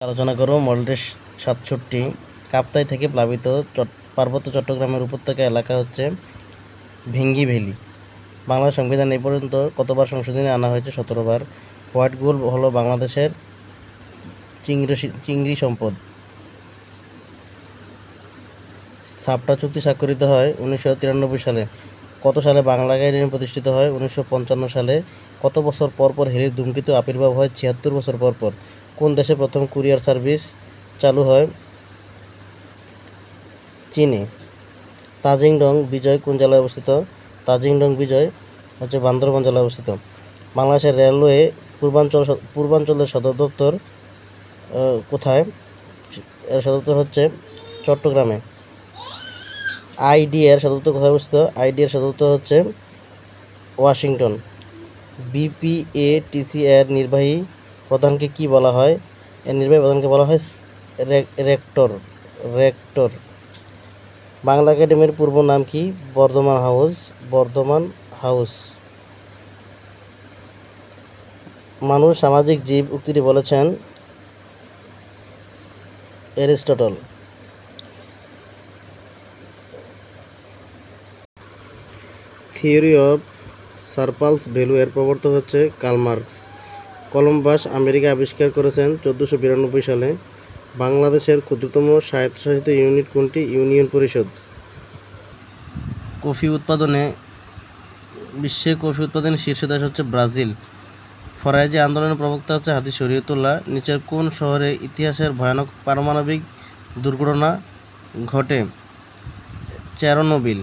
আলোচনা করব মডেল 67 কাপ্তাই থেকে প্লাবিত পার্বত্য চট্টগ্রামের উপত্যকা এলাকা হচ্ছে ভেঙ্গি ভ্যালি। বাংলা সংবিধান এই পর্যন্ত কতবার সংশোধনী আনা হয়েছে? 17 বার। হোয়াইট গোল্ড হলো বাংলাদেশের চিংড়ি সম্পদ। সাপটা চুক্তি স্বাক্ষরিত হয় 1993 সালে। কত সালে বাংলা একাডেমি প্রতিষ্ঠিত হয়? 1955 সালে। কত বছর পর পর হেলির ধূমকেতু আবির্ভাব হয়? 76 বছর পর পর। কোন দেশে প্রথম কুরিয়ার সার্ভিস চালু হয়? চীনে। তাজিংডং বিজয় কোন জেলায় অবস্থিত? তাজিংডং বিজয় হচ্ছে বান্দরবান জেলায় অবস্থিত। বাংলাদেশের রেলওয়ে পূর্বাঞ্চলের সদর দপ্তর কোথায়? সদর দপ্তর হচ্ছে চট্টগ্রামে। আইডিএর সদর দপ্তর কোথায় অবস্থিত? আইডিএর সদর দপ্তর হচ্ছে ওয়াশিংটন। বিপিএটিসি এর নির্বাহী প্রধানকে কি বলা হয়? এর নির্বাহী প্রধানকে বলা হয় রেক্টর। বাংলা একাডেমির পূর্ব নাম কি? বর্ধমান হাউস। মানুষ সামাজিক জীব উক্তিটি বলেছেন Aristotle. Theory of surplus value এর প্রবর্তক হচ্ছে কার্ল মার্কস। কলম্বাস আমেরিকা আবিষ্কার করেছেন 1492 সালে। বাংলাদেশের ক্ষুদ্রতম স্বায়ত্তশাসিত ইউনিট কোনটি? ইউনিয়ন পরিষদ। বিশ্বে কফি উৎপাদনের শীর্ষ দেশ হচ্ছে ব্রাজিল। ফরাজি আন্দোলনের প্রবক্তা হচ্ছে হাজী শরীয়তুল্লাহ। নিচের কোন শহরে ইতিহাসের ভয়ানক পারমাণবিক দুর্ঘটনা ঘটে? চেরনোবিল।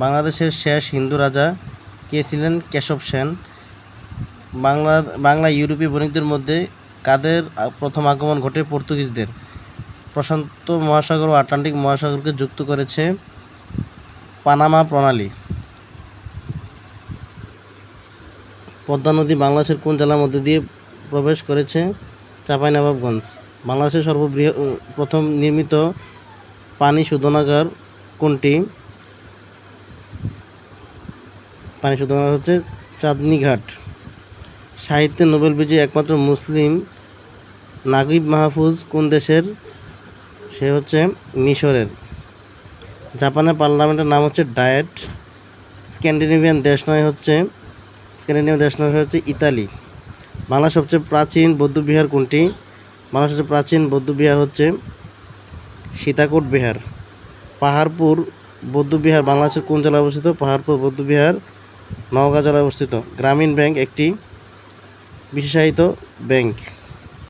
বাংলাদেশের শেষ হিন্দু রাজা কে ছিলেন? কেশব সেন। বাংলা ইউরোপীয় বণিকদের মধ্যে কাদের প্রথম আগমন ঘটে? পর্তুগিজদের। প্রশান্ত মহাসাগর ও আটলান্টিক মহাসাগরকে যুক্ত করেছে পানামা প্রণালী। পদ্মা নদী বাংলাদেশের কোন জেলার মধ্যে দিয়ে প্রবেশ করেছে? চাঁপাইনবাবগঞ্জ। বাংলাদেশের প্রথম নির্মিত পানি শোধনাগার কোনটি? পানি শোধনাগার হচ্ছে চাঁদনী ঘাট। সাহিত্যে নোবেল বিজয়ী একমাত্র মুসলিম নাগিব মাহফুজ কোন দেশের? সে হচ্ছে মিশরের। জাপানের পার্লামেন্টের নাম হচ্ছে ডায়েট। স্ক্যান্ডিনেভিয়ান দেশ নয় হচ্ছে ইতালি। বাংলার সবচেয়ে প্রাচীন বৌদ্ধবিহার কোনটি? বাংলার সবচেয়ে প্রাচীন বৌদ্ধবিহার হচ্ছে সীতাকোট বিহার। পাহাড়পুর বৌদ্ধবিহার বাংলাদেশের কোন জেলায় অবস্থিত? পাহাড়পুর বৌদ্ধবিহার নওগাঁ জেলায় অবস্থিত। গ্রামীণ ব্যাংক একটি বিশেষায়িত ব্যাংক।